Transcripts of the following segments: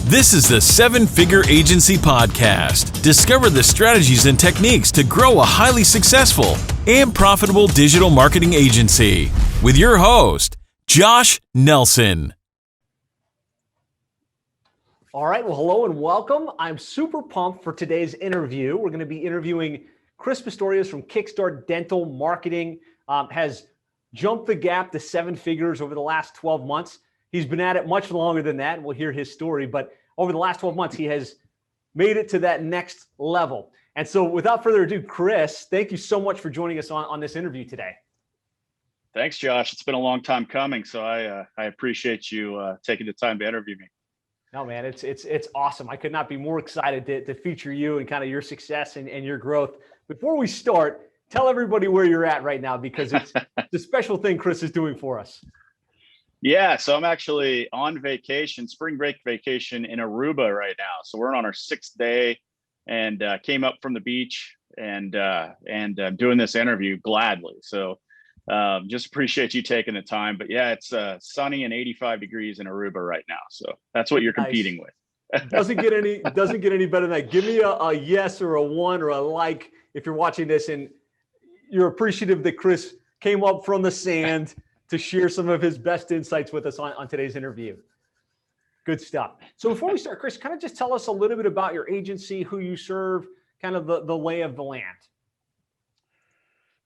This is the Seven Figure Agency Podcast. Discover the strategies and techniques to grow a highly successful and profitable digital marketing agency with your host, Josh Nelson. All right, well, hello and welcome. I'm super pumped for today's interview. We're going to be interviewing Chris Pistorius from Kickstart Dental Marketing. Has jumped the gap to seven figures over the last 12 months. He's been at it much longer than that, and we'll hear his story. But over the last 12 months, he has made it to that next level. And so without further ado, Chris, thank you so much for joining us on this interview today. Thanks, Josh. It's been a long time coming, so I appreciate you taking the time to interview me. No, man, it's awesome. I could not be more excited to feature you and kind of your success and your growth. Before we start, tell everybody where you're at right now, because it's the special thing Chris is doing for us. Yeah, so I'm actually on vacation, spring break vacation in Aruba right now. So we're on our 6th day and came up from the beach and doing this interview gladly. So just appreciate you taking the time. But yeah, it's sunny and 85 degrees in Aruba right now. So that's what you're competing with. Doesn't get any better than that. Give me a yes or a one or a like if you're watching this and you're appreciative that Chris came up from the sand to share some of his best insights with us on today's interview. Good stuff. So before we start, Chris, kind of just tell us a little bit about your agency, who you serve, kind of the lay of the land.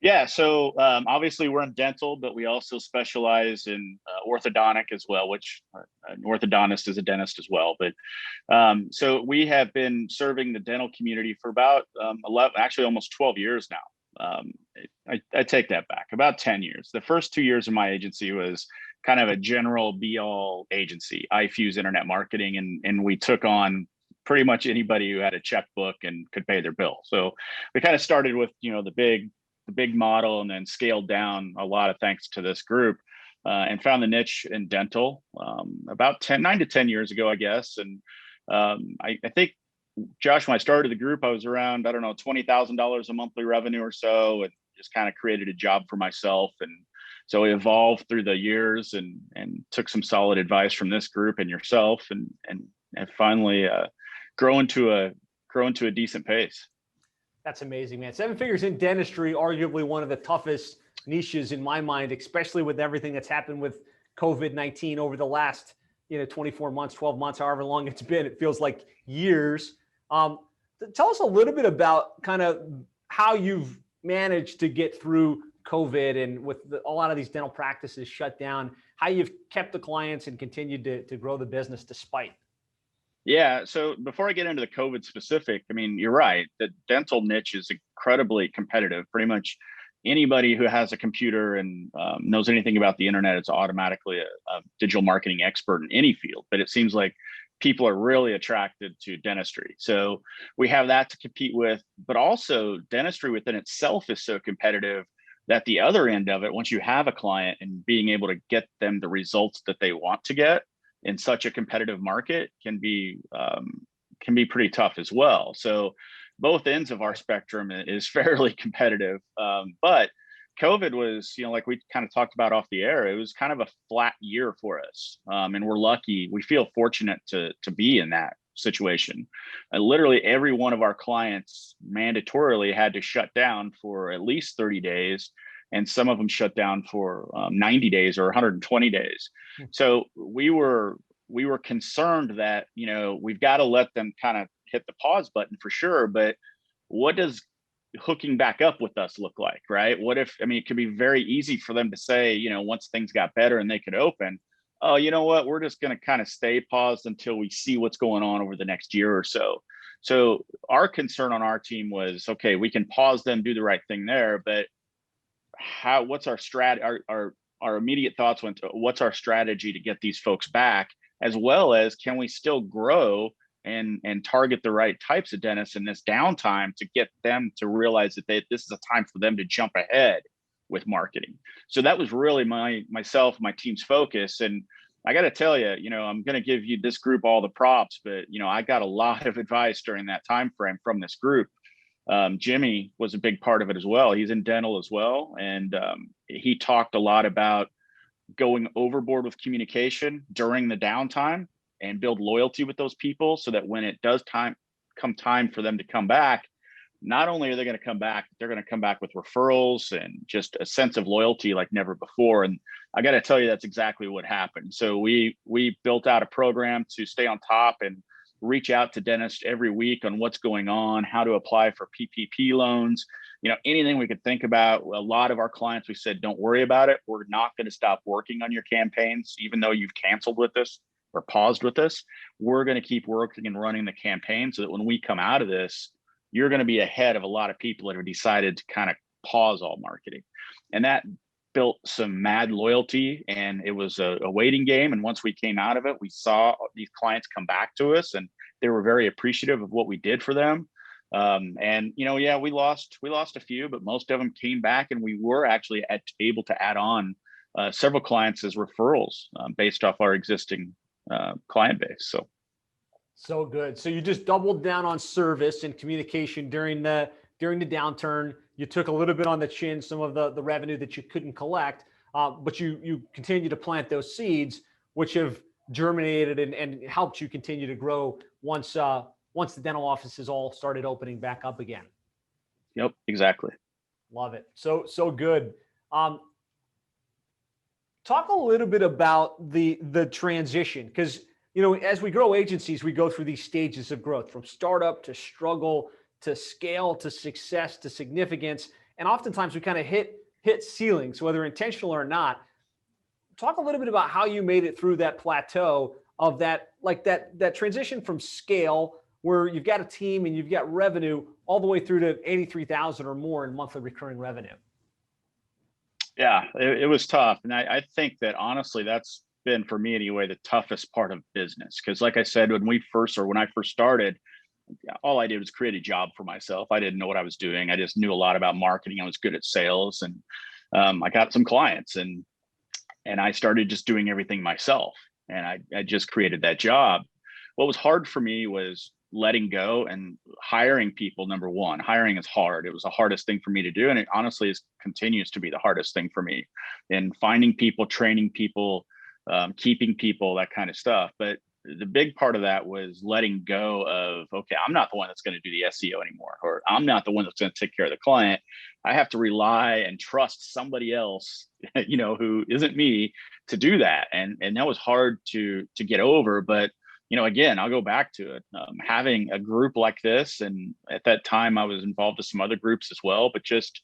Yeah, so obviously we're in dental, but we also specialize in orthodontic as well, which an orthodontist is a dentist as well. But so we have been serving the dental community for about almost 12 years now. I take that back, about 10 years. The first 2 years of my agency was kind of a general be-all agency, iFuse Internet Marketing, and we took on pretty much anybody who had a checkbook and could pay their bill. So we kind of started with, the big model and then scaled down a lot of thanks to this group and found the niche in dental about 9 to 10 years ago, I guess. And I think, Josh, when I started the group, I was around, $20,000 a monthly revenue or so, and just kind of created a job for myself. And so we evolved through the years and took some solid advice from this group and yourself and finally grown to a decent pace. That's amazing, man. Seven figures in dentistry, arguably one of the toughest niches in my mind, especially with everything that's happened with COVID-19 over the last 24 months, 12 months, however long it's been. It feels like years. Tell us a little bit about kind of how you've managed to get through COVID and with a lot of these dental practices shut down, how you've kept the clients and continued to grow the business despite. Yeah. So before I get into the COVID specific, you're right. The dental niche is incredibly competitive. Pretty much anybody who has a computer and knows anything about the internet is automatically a digital marketing expert in any field. But it seems like people are really attracted to dentistry. So we have that to compete with, but also dentistry within itself is so competitive that the other end of it, once you have a client and being able to get them the results that they want to get in such a competitive market can be pretty tough as well. So both ends of our spectrum is fairly competitive. But COVID was, like we kind of talked about off the air, it was kind of a flat year for us. And we're lucky, we feel fortunate to be in that situation. Literally every one of our clients mandatorily had to shut down for at least 30 days. And some of them shut down for 90 days or 120 days. So we were concerned that, we've got to let them kind of hit the pause button for sure. But what does hooking back up with us look like, right? What if, it could be very easy for them to say, once things got better and they could open, oh, you know what, we're just going to kind of stay paused until we see what's going on over the next year or so. So our concern on our team was, okay, we can pause them, do the right thing there, but what's our our immediate thoughts went to what's our strategy to get these folks back, as well as can we still grow and target the right types of dentists in this downtime to get them to realize that this is a time for them to jump ahead with marketing. So that was really my team's focus. And I got to tell you, I'm going to give you this group all the props, but I got a lot of advice during that time frame from this group. Jimmy was a big part of it as well. He's in dental as well. And he talked a lot about going overboard with communication during the downtime and build loyalty with those people so that when it does come time for them to come back, not only are they going to come back, they're going to come back with referrals and just a sense of loyalty like never before. And I got to tell you, that's exactly what happened. So we built out a program to stay on top and reach out to dentists every week on what's going on, how to apply for PPP loans, anything we could think about. A lot of our clients, we said, don't worry about it. We're not going to stop working on your campaigns, even though you've canceled with us or paused with us. We're going to keep working and running the campaign so that when we come out of this, you're going to be ahead of a lot of people that have decided to kind of pause all marketing. And that built some mad loyalty, and it was a waiting game. And once we came out of it, we saw these clients come back to us, and they were very appreciative of what we did for them. We lost a few, but most of them came back, and we were actually able to add on several clients as referrals based off our existing client base. So good. So you just doubled down on service and communication during the downturn. You took a little bit on the chin, some of the revenue that you couldn't collect, but you continue to plant those seeds, which have germinated and helped you continue to grow once the dental offices all started opening back up again. Yep, exactly. Love it. So good. Talk a little bit about the transition, because as we grow agencies, we go through these stages of growth, from startup to struggle to scale to success to significance. And oftentimes we kind of hit ceilings, whether intentional or not. Talk a little bit about how you made it through that plateau of that transition from scale, where you've got a team and you've got revenue, all the way through to 83,000 or more in monthly recurring revenue. Yeah, it was tough. And I think that honestly, that's been, for me anyway, the toughest part of business. Because like I said, when I first started, all I did was create a job for myself. I didn't know what I was doing. I just knew a lot about marketing. I was good at sales, and I got some clients, and I started just doing everything myself. And I just created that job. What was hard for me was letting go and hiring people. Number one, hiring is hard. It was the hardest thing for me to do. And it honestly continues to be the hardest thing for me, in finding people, training people, keeping people, that kind of stuff. But the big part of that was letting go of, okay, I'm not the one that's going to do the SEO anymore, or I'm not the one that's going to take care of the client. I have to rely and trust somebody else, who isn't me, to do that. And that was hard to get over. But, again, I'll go back to it. Having a group like this, and at that time I was involved with some other groups as well, but just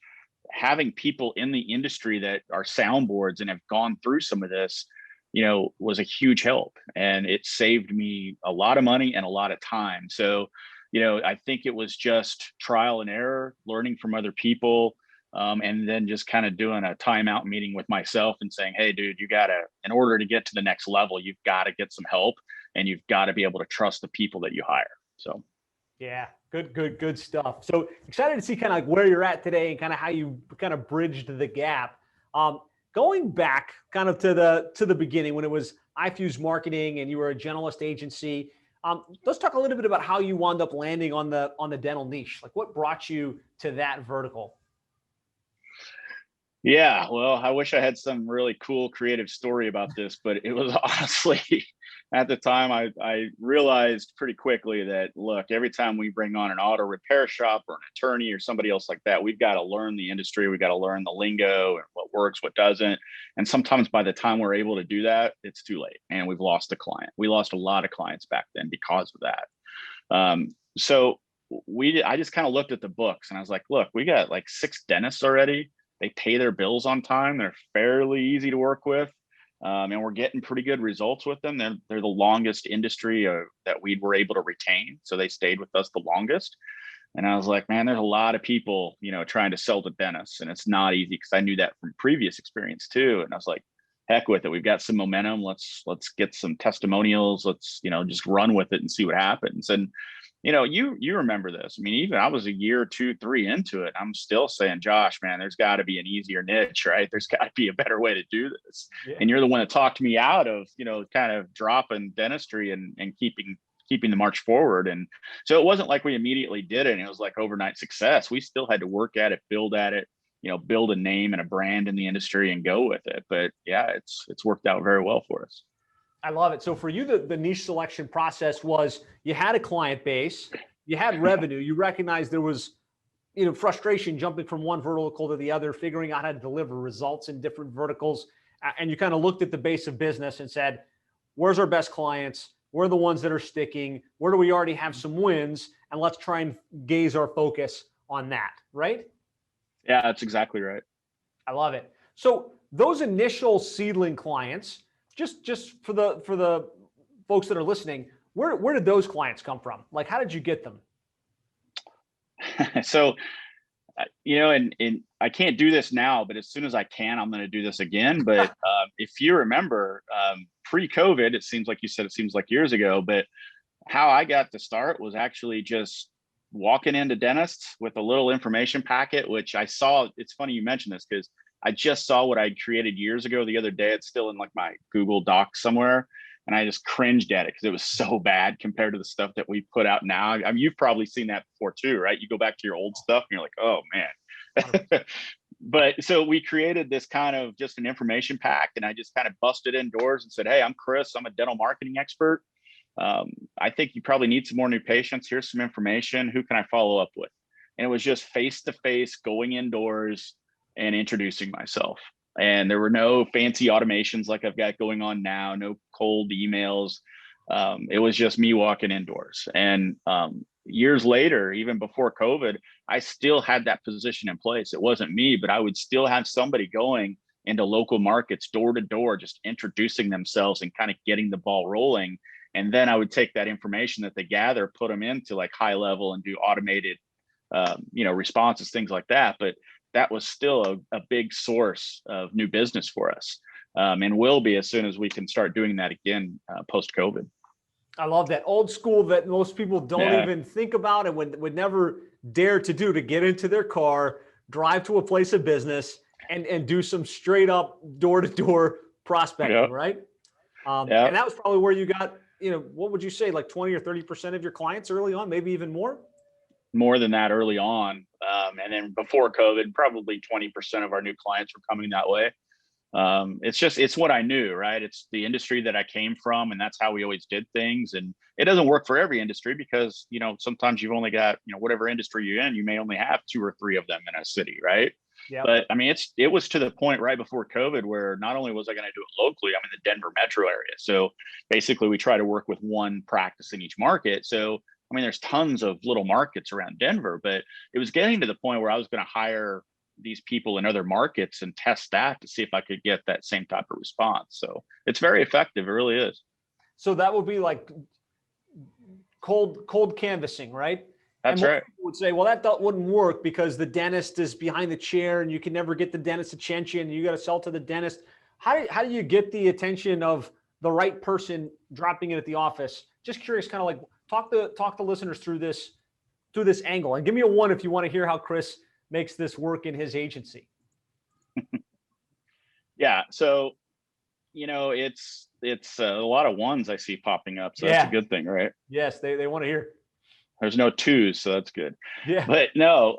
having people in the industry that are soundboards and have gone through some of this, was a huge help, and it saved me a lot of money and a lot of time. So, I think it was just trial and error, learning from other people, and then just kind of doing a timeout meeting with myself and saying, hey, dude, in order to get to the next level, you've got to get some help, and you've got to be able to trust the people that you hire. So, yeah, good stuff. So excited to see kind of like where you're at today and kind of how you kind of bridged the gap. Going back kind of to the beginning, when it was iFuse Marketing and you were a generalist agency, let's talk a little bit about how you wound up landing on the dental niche. Like, what brought you to that vertical? Yeah, well, I wish I had some really cool creative story about this, but it was honestly, at the time, I realized pretty quickly that, look, every time we bring on an auto repair shop or an attorney or somebody else like that, we've got to learn the industry. We've got to learn the lingo and what works, what doesn't. And sometimes by the time we're able to do that, it's too late, and we've lost a client. We lost a lot of clients back then because of that. So I just kind of looked at the books, and I was like, look, we got like 6 dentists already. They pay their bills on time. They're fairly easy to work with. And we're getting pretty good results with them. They're the longest industry that we were able to retain. So they stayed with us the longest. And I was like, man, there's a lot of people, trying to sell to dentists, and it's not easy, because I knew that from previous experience too. And I was like, heck with it. We've got some momentum. Let's get some testimonials. Let's, just run with it and see what happens. And you remember this. I mean, even I was a year, 2, 3 into it. I'm still saying, Josh, man, there's got to be an easier niche, right? There's got to be a better way to do this. Yeah. And you're the one that talked me out of, kind of dropping dentistry and keeping the march forward. And so it wasn't like we immediately did it and it was like overnight success. We still had to work at it, build at it, build a name and a brand in the industry and go with it. But yeah, it's worked out very well for us. I love it. So for you, the niche selection process was you had a client base, you had revenue, you recognized there was, frustration jumping from one vertical to the other, figuring out how to deliver results in different verticals. And you kind of looked at the base of business and said, where's our best clients? Where are the ones that are sticking? Where do we already have some wins? And let's try and gaze our focus on that, right? Yeah, that's exactly right. I love it. So those initial seedling clients, just for the folks that are listening, where did those clients come from? Like, how did you get them? So, and I can't do this now, but as soon as I can, I'm going to do this again. But if you remember, pre-COVID, it seems like you said, it seems like years ago, but how I got to start was actually just walking into dentists with a little information packet, which I saw. It's funny you mentioned this because I just saw what I'd created years ago the other day. It's still in like my Google Doc somewhere. And I just cringed at it because it was so bad compared to the stuff that we put out now. I mean, you've probably seen that before too, right? You go back to your old stuff and you're like, oh man. But so we created this kind of just an information pack, and I just kind of busted indoors and said, hey, I'm Chris. I'm a dental marketing expert. I think you probably need some more new patients. Here's some information. Who can I follow up with? And it was just face-to-face going indoors and introducing myself. And there were no fancy automations like I've got going on now, no cold emails. It was just me walking indoors. And years later, even before COVID, I still had that position in place. It wasn't me, but I would still have somebody going into local markets door to door, just introducing themselves and kind of getting the ball rolling. And then I would take that information that they gather, put them into like high level and do automated, responses, things like that. But that was still a big source of new business for us, and will be as soon as we can start doing that again post-COVID. I love that old school that most people don't even think about and would never dare to do, to get into their car, drive to a place of business and do some straight up door-to-door prospecting, right? And that was probably where you got, what would you say, like 20 or 30% of your clients early on, maybe even more? More than that early on. And then before COVID, probably 20% of our new clients were coming that way. It's what I knew, right? It's the industry that I came from, and that's how we always did things. And it doesn't work for every industry because, sometimes you've only got, whatever industry you're in, you may only have 2 or 3 of them in a city, right? Yep. But I mean, it was to the point right before COVID where not only was I going to do it locally, I'm in the Denver metro area. So basically we try to work with one practice in each market. So I mean, there's tons of little markets around Denver, but it was getting to the point where I was going to hire these people in other markets and test that to see if I could get that same type of response. So it's very effective. It really is. So that would be like cold canvassing, right? That's right. People would say, well, that wouldn't work because the dentist is behind the chair and you can never get the dentist's attention and you got to sell to the dentist. How do you get the attention of the right person dropping in at the office? Just curious, kind of like, talk to listeners through this angle, and give me a 1 if you want to hear how Chris makes this work in his agency. Yeah. So, it's a lot of 1s I see popping up. So that's a good thing, right? Yes. They want to hear. There's no 2s. So that's good. Yeah. But no,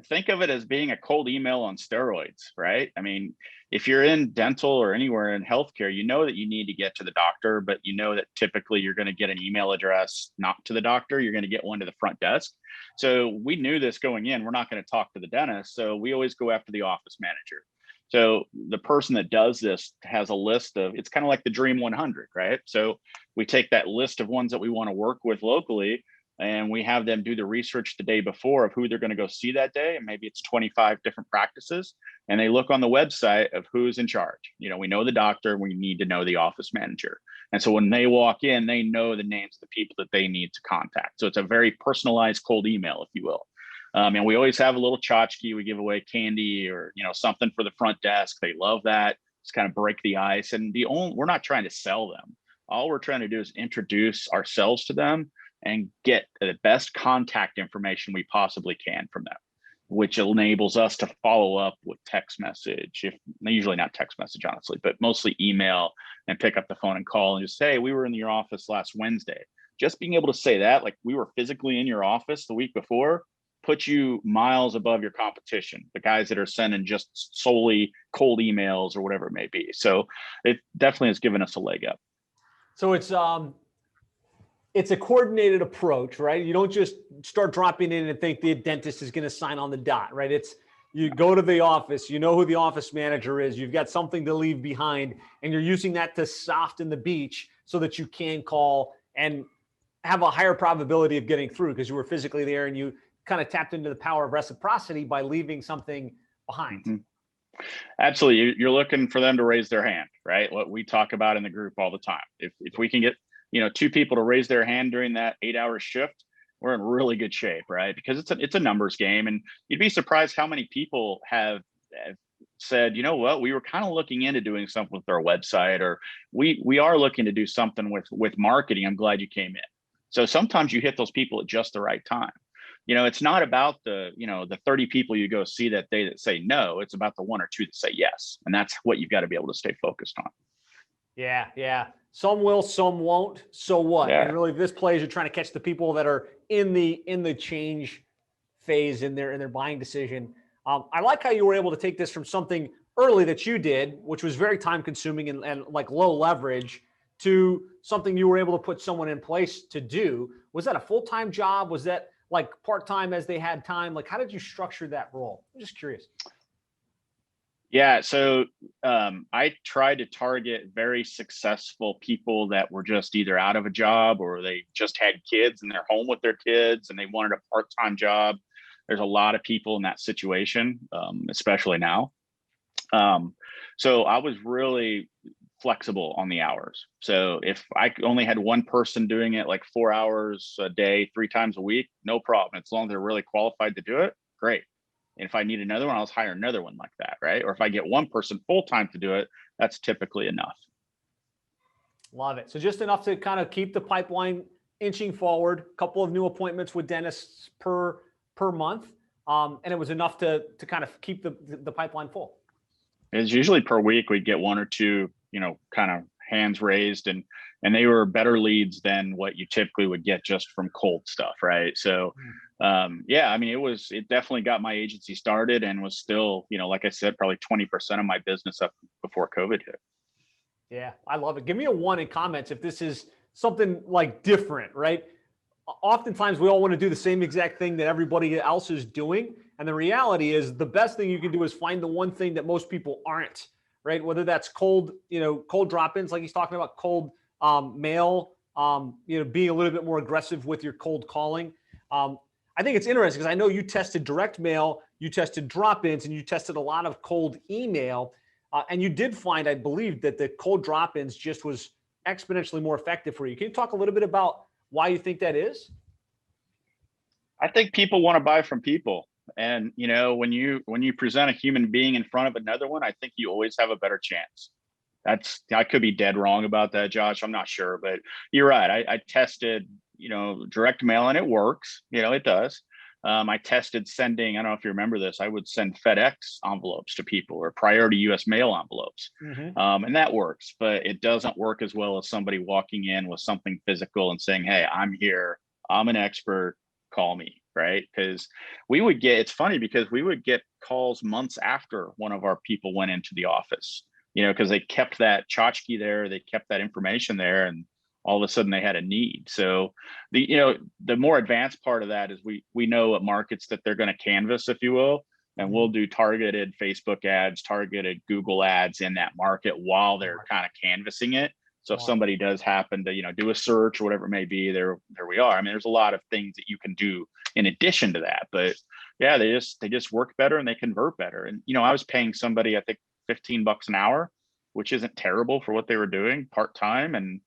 think of it as being a cold email on steroids, right? I mean, if you're in dental or anywhere in healthcare, you know that you need to get to the doctor, but you know that typically you're going to get an email address not to the doctor. You're going to get one to the front desk. So we knew this going in. We're not going to talk to the dentist. So we always go after the office manager. So the person that does this has a list of, it's kind of like the Dream 100, right? So we take that list of ones that we want to work with locally, and we have them do the research the day before of who they're going to go see that day. And maybe it's 25 different practices. And they look on the website of who's in charge. We know the doctor, we need to know the office manager. And so when they walk in, they know the names of the people that they need to contact. So it's a very personalized cold email, if you will. And we always have a little tchotchke. We give away candy or, something for the front desk. They love that. Just kind of break the ice. And we're not trying to sell them. All we're trying to do is introduce ourselves to them and get the best contact information we possibly can from them, which enables us to follow up with text message, usually not text message, honestly, but mostly email, and pick up the phone and call and just say, hey, we were in your office last Wednesday. Just being able to say that, like we were physically in your office the week before, put you miles above your competition, the guys that are sending just solely cold emails or whatever it may be. So it definitely has given us a leg up. So it's a coordinated approach, right? You don't just start dropping in and think the dentist is going to sign on the dot, right? It's you go to the office, you know who the office manager is, you've got something to leave behind, and you're using that to soften the beach so that you can call and have a higher probability of getting through because you were physically there and you kind of tapped into the power of reciprocity by leaving something behind. Mm-hmm. Absolutely. You're looking for them to raise their hand, right? What we talk about in the group all the time. If we can get, two people to raise their hand during that 8-hour shift, we're in really good shape, right? Because it's a numbers game, and you'd be surprised how many people have said, you know what, we were kind of looking into doing something with our website, or we are looking to do something with marketing. I'm glad you came in. So sometimes you hit those people at just the right time. It's not about the 30 people you go see that day that say no. It's about the 1 or 2 that say yes. And that's what you've got to be able to stay focused on. Yeah. Some will, some won't. So what? Yeah. And really, this play is you're trying to catch the people that are in the change phase in their buying decision. I like how you were able to take this from something early that you did, which was very time consuming and like low leverage, to something you were able to put someone in place to do. Was that a full-time job? Was that like part-time as they had time? Like, how did you structure that role? I'm just curious. Yeah. So I tried to target very successful people that were just either out of a job or they just had kids and they're home with their kids and they wanted a part-time job. There's a lot of people in that situation, especially now. So I was really flexible on the hours. So if I only had one person doing it like 4 hours a day, 3 times a week, no problem. As long as they're really qualified to do it, great. And if I need another one, I'll just hire another one like that, right? Or if I get one person full-time to do it, that's typically enough. Love it. So just enough to kind of keep the pipeline inching forward, a couple of new appointments with dentists per month. And it was enough to kind of keep the pipeline full. It's usually per week we'd get 1 or 2, kind of hands raised, and they were better leads than what you typically would get just from cold stuff, right? So yeah, I mean, it definitely got my agency started and was still, like I said, probably 20% of my business up before COVID hit. Yeah, I love it. Give me a 1 in comments if this is something like different, right? Oftentimes we all want to do the same exact thing that everybody else is doing. And the reality is the best thing you can do is find the one thing that most people aren't, right? Whether that's cold drop-ins, like he's talking about, cold mail, being a little bit more aggressive with your cold calling. I think it's interesting because I know you tested direct mail, you tested drop-ins, and you tested a lot of cold email. And you did find, I believe, that the cold drop-ins just was exponentially more effective for you. Can you talk a little bit about why you think that is? I think people want to buy from people. And, when you present a human being in front of another one, I think you always have a better chance. I could be dead wrong about that, Josh. I'm not sure, but you're right. I tested, direct mail and it works. It does. I tested sending, I don't know if you remember this, I would send FedEx envelopes to people or priority US mail envelopes. Mm-hmm. And that works, but it doesn't work as well as somebody walking in with something physical and saying, hey, I'm here, I'm an expert, call me, right? Because it's funny because we would get calls months after one of our people went into the office, because they kept that tchotchke there, they kept that information there, and all of a sudden they had a need. So the more advanced part of that is we know what markets that they're going to canvas, if you will, and we'll do targeted Facebook ads, targeted Google ads in that market while they're kind of canvassing it. So if somebody does happen to, do a search or whatever it may be, there we are. I mean, there's a lot of things that you can do in addition to that, but yeah, they just work better and they convert better. And, I was paying somebody, I think $15 an hour, which isn't terrible for what they were doing part-time. And,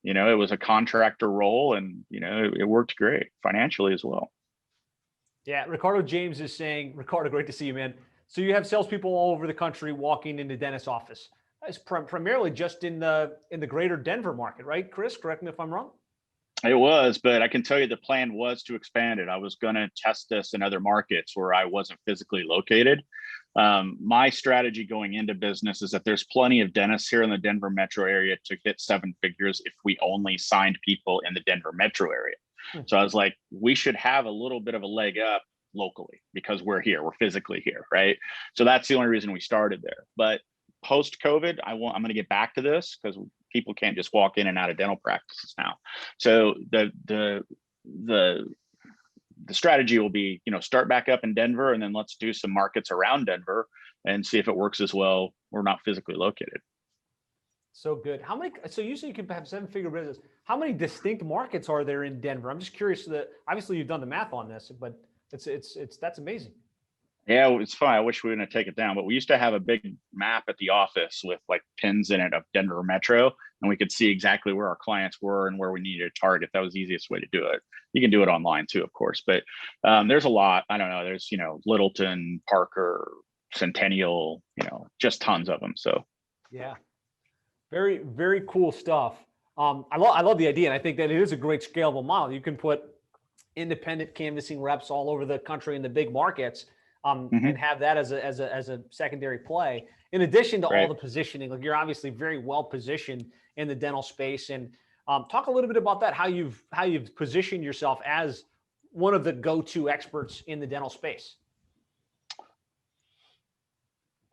it was a contractor role and, it worked great financially as well. Yeah. Ricardo James is saying, Ricardo, great to see you, man. So you have salespeople all over the country walking into dentist's office. It's primarily just in the greater Denver market, right? Chris, correct me if I'm wrong. It was, but I can tell you the plan was to expand it. I was going to test this in other markets where I wasn't physically located. My strategy going into business is that there's plenty of dentists here in the Denver metro area to hit 7 figures if we only signed people in the Denver metro area. So I was like, we should have a little bit of a leg up locally because we're here, we're physically here, right? So that's the only reason we started there. But post COVID, I'm going to get back to this because people can't just walk in and out of dental practices now. So the strategy will be, start back up in Denver, and then let's do some markets around Denver and see if it works as well. We're not physically located. So good. So usually you can have 7-figure business. How many distinct markets are there in Denver? I'm just curious that obviously you've done the math on this, but that's amazing. Yeah, it's fun. I wish we wouldn't take it down, but we used to have a big map at the office with like pins in it of Denver Metro, and we could see exactly where our clients were and where we needed to target. That was the easiest way to do it. You can do it online too, of course, but there's a lot. I don't know. There's, Littleton, Parker, Centennial, just tons of them. So yeah, very, very cool stuff. I love the idea, and I think that it is a great scalable model. You can put independent canvassing reps all over the country in the big markets. And have that as a secondary play, in addition to all the positioning. Like, you're obviously very well positioned in the dental space, and talk a little bit about that. How you've positioned yourself as one of the go-to experts in the dental space.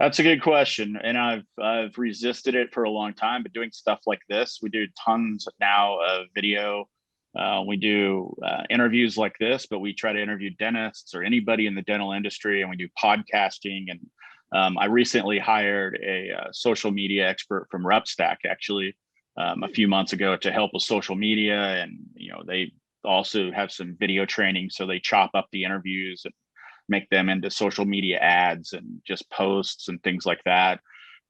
That's a good question, and I've resisted it for a long time. But doing stuff like this, we do tons now of video. We do interviews like this, but we try to interview dentists or anybody in the dental industry, and we do podcasting. And I recently hired a social media expert from Repstack, actually, a few months ago to help with social media. And, they also have some video training. So they chop up the interviews and make them into social media ads and just posts and things like that.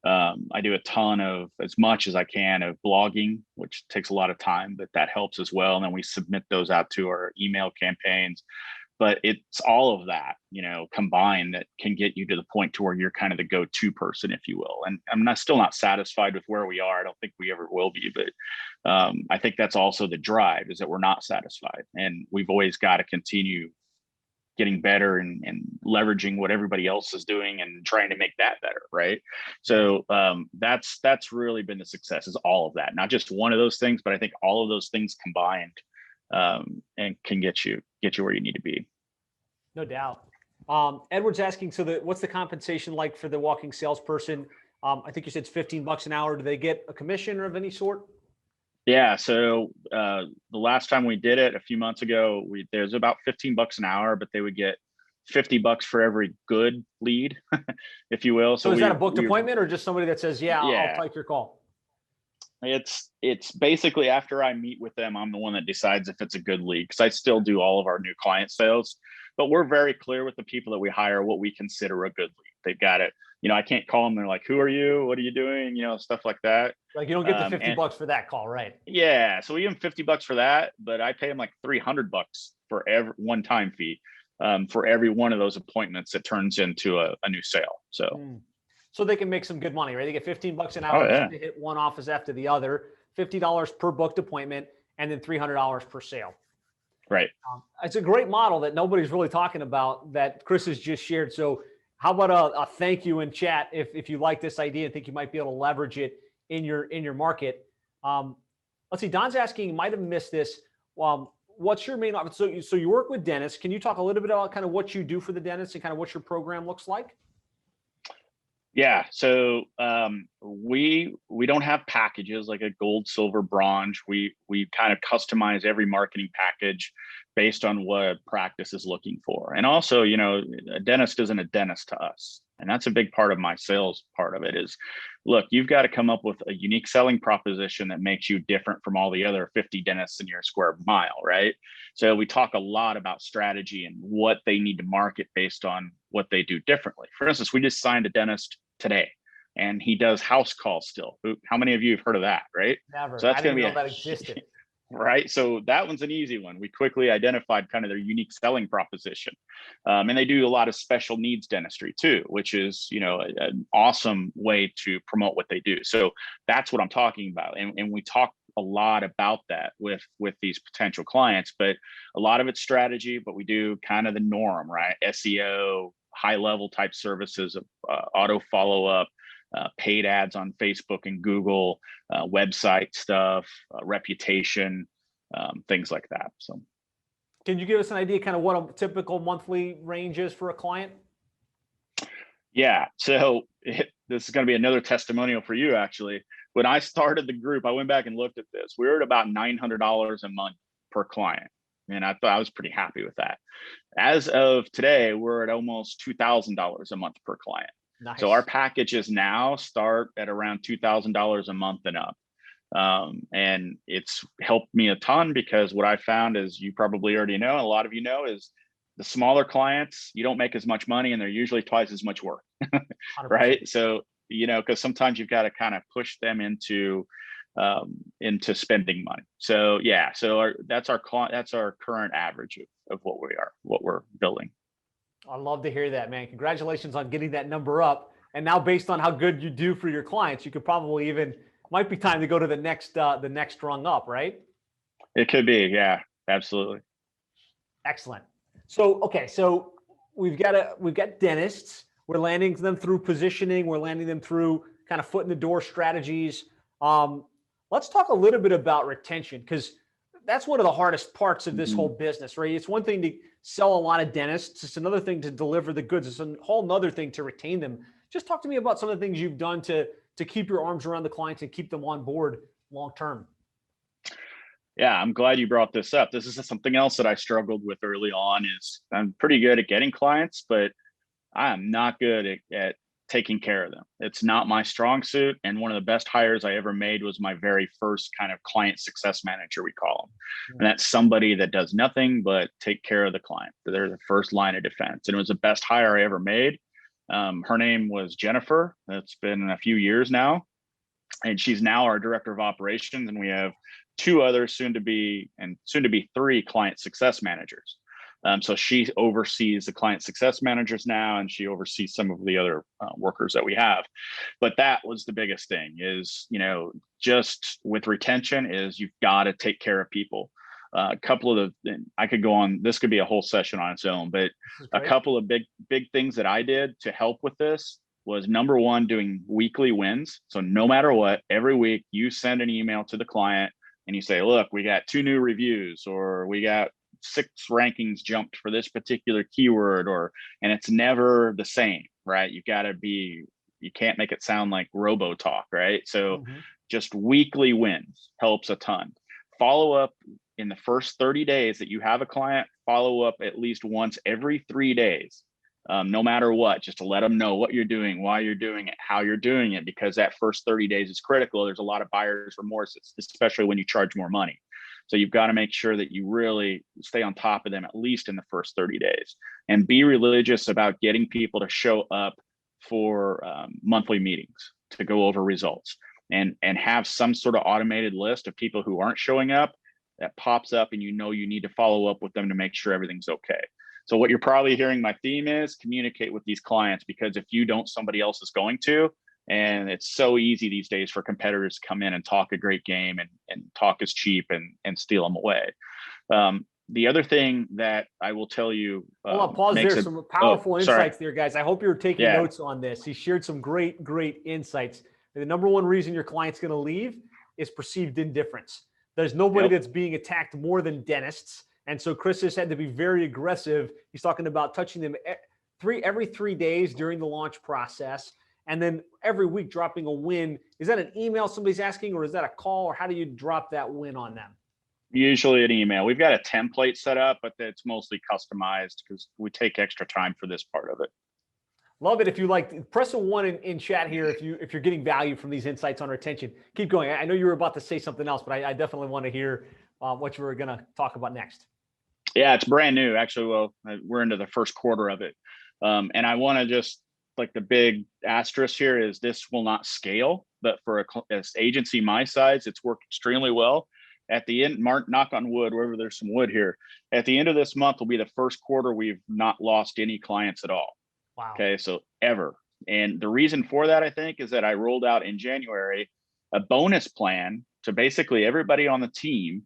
I do a ton of, as much as I can, of blogging, which takes a lot of time, but that helps as well. And then we submit those out to our email campaigns. But it's all of that, combined, that can get you to the point to where you're kind of the go-to person, if you will. And I'm still not satisfied with where we are. I don't think we ever will be, but I think that's also the drive, is that we're not satisfied, and we've always got to continue getting better and leveraging what everybody else is doing and trying to make that better, right? So that's really been the success, is all of that, not just one of those things, but I think all of those things combined and can get you where you need to be. No doubt. Edward's asking, what's the compensation like for the walking salesperson? I think you said it's $15 an hour. Do they get a commission of any sort? Yeah. So the last time we did it a few months ago, there's about $15 an hour, but they would get $50 for every good lead, if you will. So is that a booked appointment, or just somebody that says, I'll take your call? It's basically, after I meet with them, I'm the one that decides if it's a good lead, because I still do all of our new client sales, but we're very clear with the people that we hire what we consider a good lead. They've got it. I can't call them. They're like, who are you? What are you doing? Stuff like that. Like, you don't get the $50 for that call, right? Yeah. So we give them $50 for that, but I pay them like $300 for every one-time fee for every one of those appointments that turns into a new sale. So they can make some good money, right? They get $15 an hour to hit one office after the other, $50 per booked appointment, and then $300 per sale. Right. It's a great model that nobody's really talking about, that Chris has just shared. So how about a thank you in chat if you like this idea and think you might be able to leverage it in your market? Let's see. Don's asking, might have missed this. What's your main office? So you work with dentists. Can you talk a little bit about kind of what you do for the dentists and kind of what your program looks like? Yeah. So we don't have packages like a gold, silver, bronze. We kind of customize every marketing package based on what a practice is looking for. And also, a dentist isn't a dentist to us. And that's a big part of my sales part of it is, look, you've got to come up with a unique selling proposition that makes you different from all the other 50 dentists in your square mile, right? So we talk a lot about strategy and what they need to market based on what they do differently. For instance, we just signed a dentist today, and he does house calls still. How many of you have heard of that, right? Never. So that's going to be that existed. Right. So that one's an easy one. We quickly identified kind of their unique selling proposition. And they do a lot of special needs dentistry too, which is, an awesome way to promote what they do. So that's what I'm talking about. And we talk a lot about that with these potential clients, but a lot of it's strategy, but we do kind of the norm, right? SEO, high level type services of auto follow-up, paid ads on Facebook and Google, website stuff, reputation, things like that. So Can you give us an idea kind of what a typical monthly range is for a client? Yeah. So this is going to be another testimonial for you, actually. When I started the group, I went back and looked at this. We were at about $900 a month per client. And I thought I was pretty happy with that. As of today, we're at almost $2,000 a month per client. Nice. So our packages now start at around $2,000 a month and up. And it's helped me a ton, because what I found, is you probably already know, and a lot of you know, is the smaller clients, you don't make as much money and they're usually twice as much work, 100%. right? So, because sometimes you've got to kind of push them into spending money. So yeah, so that's our current average of what we're building. I love to hear that, man. Congratulations on getting that number up. And now, based on how good you do for your clients, you could probably might be time to go to the next rung up, right? It could be, yeah, absolutely. Excellent. So, okay, so we've got dentists. We're landing them through positioning. We're landing them through kind of foot in the door strategies. Let's talk a little bit about retention, because that's one of the hardest parts of this whole business, right? It's one thing to sell a lot of dentists. It's another thing to deliver the goods. It's a whole nother thing to retain them. Just talk to me about some of the things you've done to keep your arms around the clients and keep them on board long term. Yeah, I'm glad you brought this up. This is something else that I struggled with early on. Is I'm pretty good at getting clients, but I am not good at taking care of them. It's not my strong suit. And one of the best hires I ever made was my very first kind of client success manager, we call them. And that's somebody that does nothing but take care of the client. They're the first line of defense. And it was the best hire I ever made. Her name was Jennifer. It's been a few years now. And she's now our director of operations. And we have two other soon to be three client success managers. So she oversees the client success managers now, and she oversees some of the other workers that we have. But that was the biggest thing, is, just with retention, is you've got to take care of people. A couple of I could go on, this could be a whole session on its own, but a couple of big things that I did to help with this was, number one, doing weekly wins. So no matter what, every week you send an email to the client and you say, look, we got 2 new reviews, or we got 6 rankings jumped for this particular keyword, and it's never the same, right? You can't make it sound like robo talk, right? So just weekly wins helps a ton. Follow up in the first 30 days that you have a client, follow up at least once every 3 days. No matter what, just to let them know what you're doing, why you're doing it, how you're doing it, because that first 30 days is critical. There's a lot of buyer's remorse, especially when you charge more money. So you've got to make sure that you really stay on top of them, at least in the first 30 days, and be religious about getting people to show up for monthly meetings to go over results, and have some sort of automated list of people who aren't showing up that pops up, and you need to follow up with them to make sure everything's okay. So what you're probably hearing my theme is, communicate with these clients, because if you don't, somebody else is going to. And it's so easy these days for competitors to come in and talk a great game and talk is cheap and steal them away. The other thing that I will tell you, hold on, pause there. Some powerful insights there, guys. I hope you're taking notes on this. He shared some great insights. The number one reason your client's going to leave is perceived indifference. There's nobody that's being attacked more than dentists. And so Chris has had to be very aggressive. He's talking about touching them every 3 days during the launch process. And then every week dropping a win. Is that an email somebody's asking, or is that a call, or how do you drop that win on them? Usually an email. We've got a template set up, but it's mostly customized because we take extra time for this part of it. Love it. If you like, press a 1 in chat here if you're getting value from these insights on retention. Keep going. I know you were about to say something else, but I definitely want to hear what you were going to talk about next. Yeah, it's brand new. Actually, well, we're into the first quarter of it. And I want to just, like, the big asterisk here is this will not scale, but for an agency my size, it's worked extremely well. At the end, Mark, knock on wood, wherever there's some wood here, at the end of this month will be the first quarter we've not lost any clients at all. Wow. Okay, so ever. And the reason for that, I think, is that I rolled out in January a bonus plan to basically everybody on the team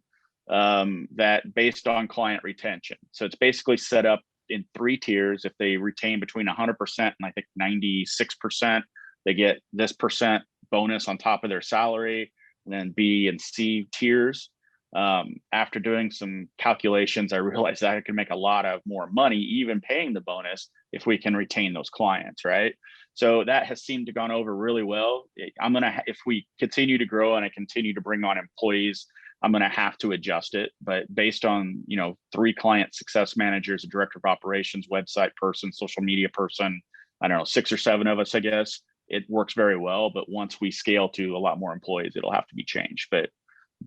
that based on client retention. So it's basically set up in 3 tiers. If they retain between 100% and I think 96%, they get this percent bonus on top of their salary. And then B and C tiers. After doing some calculations, I realized that I could make a lot of more money, even paying the bonus, if we can retain those clients, right? So that has seemed to gone over really well. If we continue to grow and I continue to bring on employees, I'm going to have to adjust it. But based on, 3 client success managers, a director of operations, website person, social media person, I don't know, 6 or 7 of us, I guess, it works very well. But once we scale to a lot more employees, it'll have to be changed. But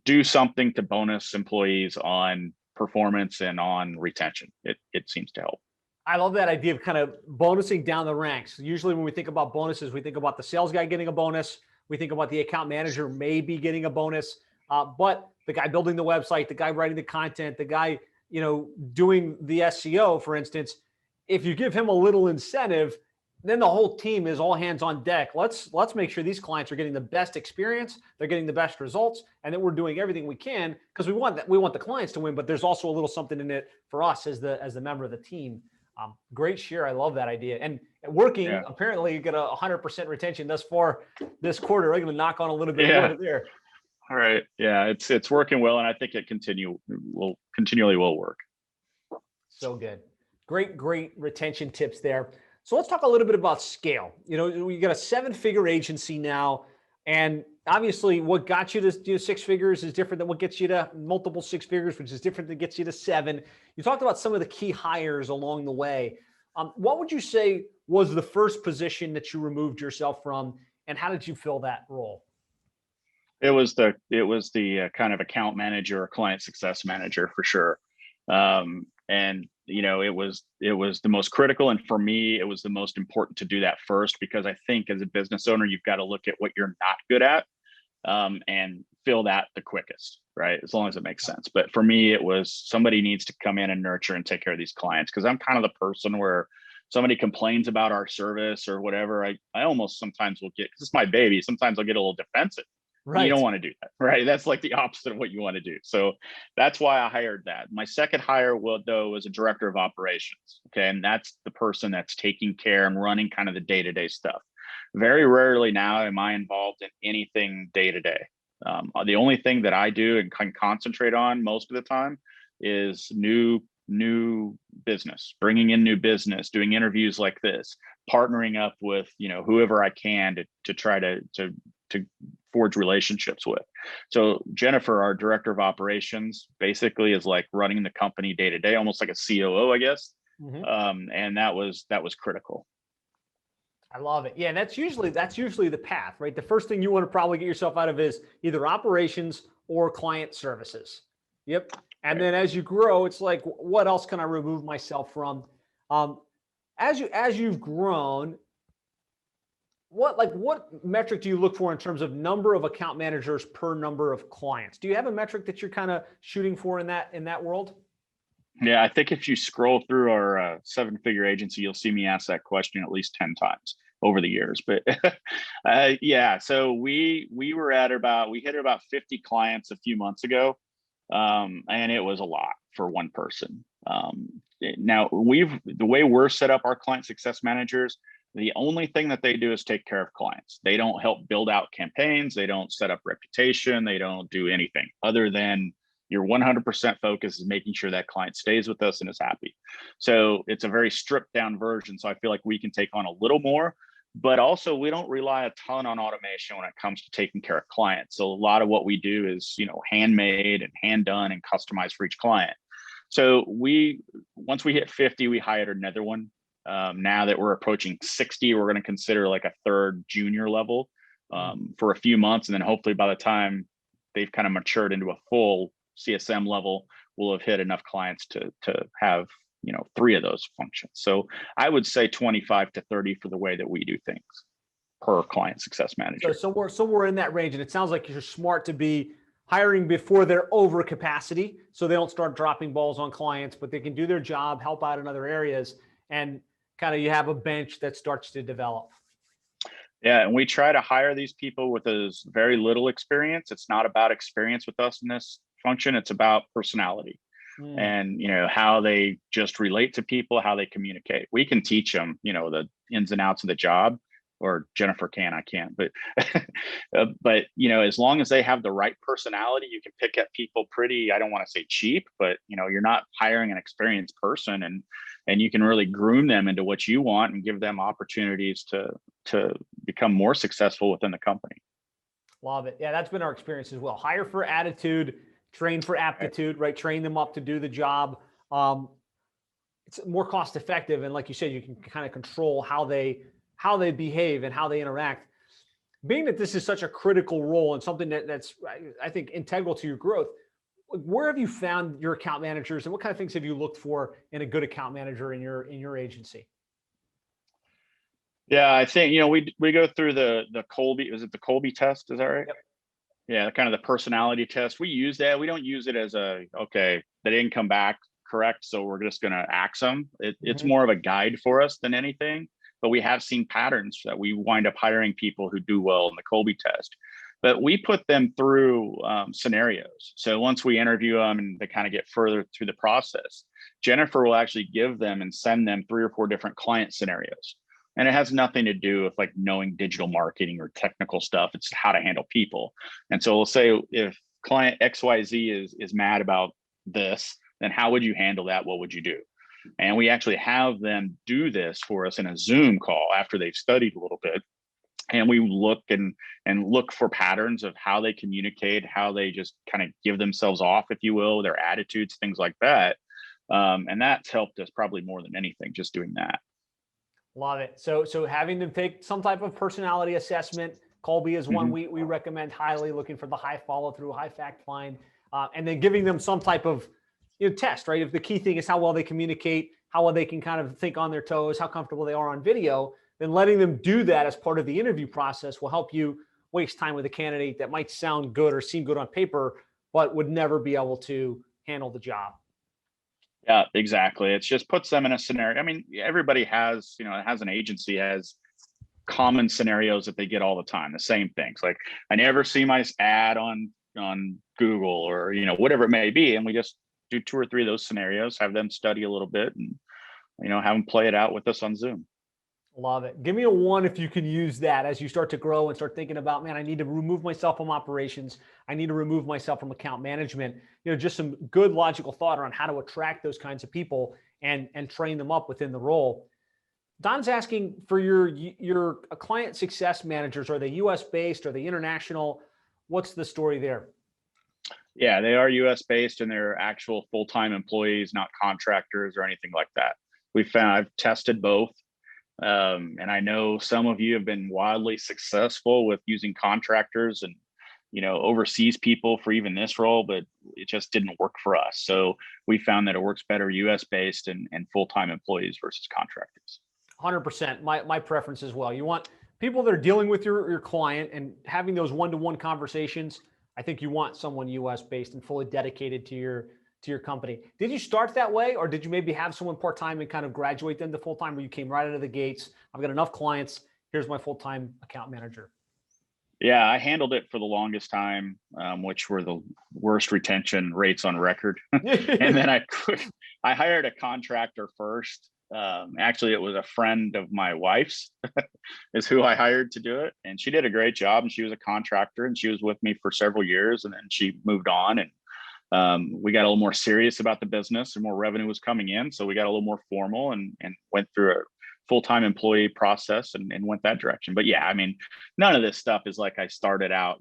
do something to bonus employees on performance and on retention. It seems to help. I love that idea of kind of bonusing down the ranks. Usually when we think about bonuses, we think about the sales guy getting a bonus. We think about the account manager maybe getting a bonus, but the guy building the website, the guy writing the content, the guy, doing the SEO, for instance, if you give him a little incentive, then the whole team is all hands on deck. Let's make sure these clients are getting the best experience, they're getting the best results, and that we're doing everything we can, because we want the clients to win, but there's also a little something in it for us as the member of the team. Great share. I love that idea. And working, apparently you get 100% retention thus far this quarter. I'm going to knock on a little bit more there. All right. Yeah, it's working well. And I think it continually will work. So good. Great retention tips there. So let's talk a little bit about scale. We got a 7-figure agency now, and obviously what got you to 6 figures is different than what gets you to multiple 6 figures, which is different than gets you to 7. You talked about some of the key hires along the way. What would you say was the first position that you removed yourself from, and how did you fill that role? It was the kind of account manager or client success manager for sure. And it was the most critical. And for me, it was the most important to do that first, because I think as a business owner, you've got to look at what you're not good at, and fill that the quickest, right? As long as it makes sense. But for me, it was somebody needs to come in and nurture and take care of these clients. Cause I'm kind of the person where somebody complains about our service or whatever. I almost sometimes will get, cause it's my baby. Sometimes I'll get a little defensive. Right. You don't want to do that, right? That's like the opposite of what you want to do. So that's why I hired that. My second hire, was a director of operations. Okay. And that's the person that's taking care and running kind of the day-to-day stuff. Very rarely now am I involved in anything day-to-day. The only thing that I do and can concentrate on most of the time is new business, bringing in new business, doing interviews like this, partnering up with, whoever I can to try to forge relationships with. So Jennifer, our director of operations, basically is like running the company day to day, almost like a COO, I guess. Mm-hmm. And that was critical. I love it. Yeah, and that's usually the path, right? The first thing you want to probably get yourself out of is either operations or client services. Yep. And then as you grow, it's like, what else can I remove myself from? As you've grown, what metric do you look for in terms of number of account managers per number of clients? Do you have a metric that you're kind of shooting for in that world? Yeah, I think if you scroll through our 7-figure agency, you'll see me ask that question at least 10 times over the years. But so we hit about 50 clients a few months ago, and it was a lot for one person. Now the way we're set up, our client success managers, the only thing that they do is take care of clients. They don't help build out campaigns. They don't set up reputation. They don't do anything other than your 100% focus is making sure that client stays with us and is happy. So it's a very stripped down version. So I feel like we can take on a little more, but also we don't rely a ton on automation when it comes to taking care of clients. So a lot of what we do is, handmade and hand done and customized for each client. So once we hit 50, we hired another one. Now that we're approaching 60, we're going to consider like a third junior level for a few months. And then hopefully by the time they've kind of matured into a full CSM level, we'll have hit enough clients to have, 3 of those functions. So I would say 25 to 30 for the way that we do things per client success manager. So somewhere in that range. And it sounds like you're smart to be hiring before they're over capacity, so they don't start dropping balls on clients, but they can do their job, help out in other areas, and kind of you have a bench that starts to develop. Yeah, and we try to hire these people with as very little experience. It's not about experience with us in this function. It's about personality and, how they just relate to people, how they communicate. We can teach them, the ins and outs of the job, or Jennifer can, I can't, but, but, as long as they have the right personality, you can pick up people pretty, I don't want to say cheap, but, you're not hiring an experienced person, and you can really groom them into what you want and give them opportunities to become more successful within the company. Love it. Yeah, that's been our experience as well. Hire for attitude, train for aptitude, right? Train them up to do the job. It's more cost effective, and like you said, you can kind of control how they behave and how they interact. Being that this is such a critical role and something that's, I think, integral to your growth, where have you found your account managers, and what kind of things have you looked for in a good account manager in your agency? Yeah, I think, we go through the Colby, is it the Colby test? Is that right? Yep. Yeah, kind of the personality test. We use that. We don't use it as okay, they didn't come back correct, so we're just going to axe them. It's more of a guide for us than anything. But we have seen patterns that we wind up hiring people who do well in the Colby test. But we put them through scenarios. So once we interview them and they kind of get further through the process, Jennifer will actually give them and send them 3 or 4 different client scenarios. And it has nothing to do with like knowing digital marketing or technical stuff. It's how to handle people. And so we'll say, if client XYZ is mad about this, then how would you handle that? What would you do? And we actually have them do this for us in a Zoom call after they've studied a little bit. And we look and look for patterns of how they communicate, how they just kind of give themselves off, if you will, their attitudes, things like that. And that's helped us probably more than anything, just doing that. Love it. So having them take some type of personality assessment. Colby is one we recommend highly, looking for the high follow through, high fact find, and then giving them some type of test, right? If the key thing is how well they communicate, how well they can kind of think on their toes, how comfortable they are on video, then letting them do that as part of the interview process will help you waste time with a candidate that might sound good or seem good on paper, but would never be able to handle the job. Yeah, exactly. It just puts them in a scenario. I mean, everybody has, has an agency, has common scenarios that they get all the time, the same things. Like, I never see my ad on Google or, whatever it may be. And we just do 2 or 3 of those scenarios, have them study a little bit, and, have them play it out with us on Zoom. Love it. Give me a 1 if you can use that as you start to grow and start thinking about, man, I need to remove myself from operations. I need to remove myself from account management. Just some good logical thought around how to attract those kinds of people and train them up within the role. Don's asking for your client success managers. Are they US based? Are they international? What's the story there? Yeah, they are US based, and they're actual full-time employees, not contractors or anything like that. I've tested both. And I know some of you have been wildly successful with using contractors and, overseas people for even this role, but it just didn't work for us. So we found that it works better US based and full-time employees versus contractors. 100%. My preference as well. You want people that are dealing with your client and having those one-to-one conversations. I think you want someone US based and fully dedicated to your company. Did you start that way, or did you maybe have someone part-time and kind of graduate them to full-time, where you came right out of the gates? I've got enough clients. Here's my full-time account manager. Yeah, I handled it for the longest time, which were the worst retention rates on record. And then I hired a contractor first. Actually, it was a friend of my wife's is who I hired to do it. And she did a great job, and she was a contractor, and she was with me for several years, and then she moved on, and we got a little more serious about the business, and more revenue was coming in. So we got a little more formal and went through a full-time employee process and went that direction. But yeah, I mean, none of this stuff is like I started out,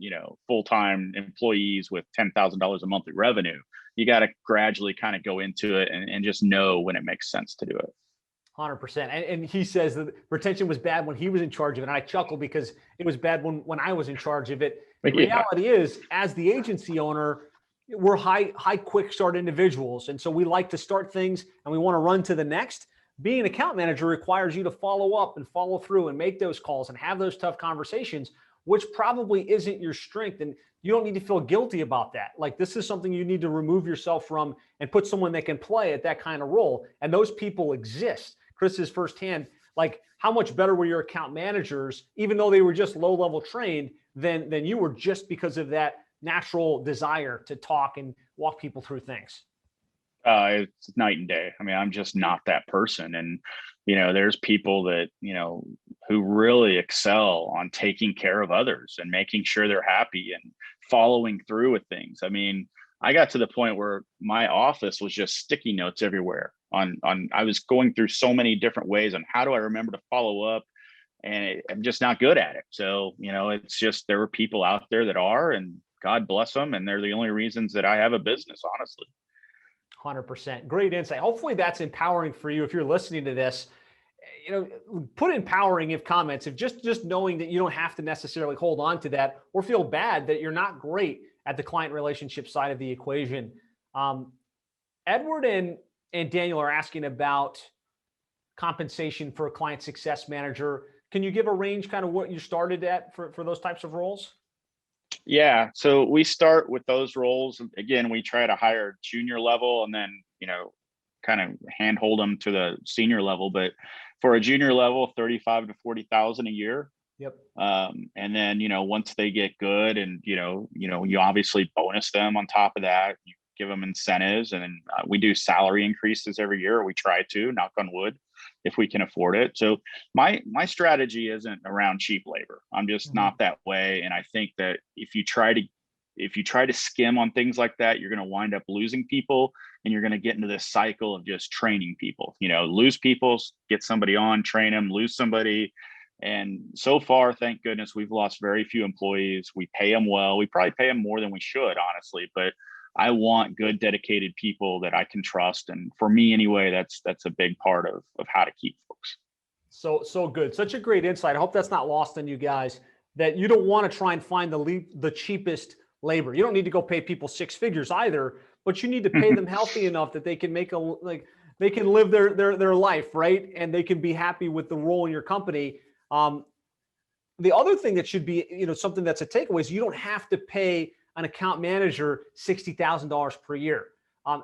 full-time employees with $10,000 a monthly revenue. You got to gradually kind of go into it and just know when it makes sense to do it. 100%. And he says that retention was bad when he was in charge of it. And I chuckle because it was bad when I was in charge of it. The reality is, as the agency owner, we're high quick start individuals. And so we like to start things and we want to run to the next. Being an account manager requires you to follow up and follow through and make those calls and have those tough conversations, which probably isn't your strength. And you don't need to feel guilty about that. Like, this is something you need to remove yourself from and put someone that can play at that kind of role. And those people exist. Chris is firsthand, like, how much better were your account managers, even though they were just low-level trained, than you were, just because of that natural desire to talk and walk people through things. It's night and day. I mean, I'm just not that person. And, there's people that, who really excel on taking care of others and making sure they're happy and following through with things. I mean, I got to the point where my office was just sticky notes everywhere I was going through so many different ways on how do I remember to follow up, and I'm just not good at it. So, it's just, there are people out there that are, and God bless them. And they're the only reasons that I have a business, honestly. 100%. Great insight. Hopefully that's empowering for you. If you're listening to this, put empowering if comments, if just knowing that you don't have to necessarily hold on to that or feel bad that you're not great at the client relationship side of the equation. Edward and Daniel are asking about compensation for a client success manager. Can you give a range, kind of what you started at for those types of roles? Yeah. So we start with those roles. Again, we try to hire junior level and then, kind of handhold them to the senior level. But for a junior level, 35 to 40,000 a year. Yep. And then, once they get good and, you obviously bonus them on top of that, you give them incentives, and then we do salary increases every year. We try to, knock on wood, if we can afford it. So my strategy isn't around cheap labor. I'm just not that way. And I think that if you try to skim on things like that, you're going to wind up losing people, and you're going to get into this cycle of just training people, lose people, get somebody on, train them, lose somebody. And so far, thank goodness, we've lost very few employees. We pay them well. We probably pay them more than we should, honestly, but I want good, dedicated people that I can trust. And for me anyway, that's a big part of how to keep folks. So good. Such a great insight. I hope that's not lost on you guys, that you don't want to try and find the cheapest labor. You don't need to go pay people six figures either, but you need to pay them healthy enough that they can they can live their life, right? And they can be happy with the role in your company. The other thing that should be, something that's a takeaway is you don't have to pay an account manager $60,000 per year.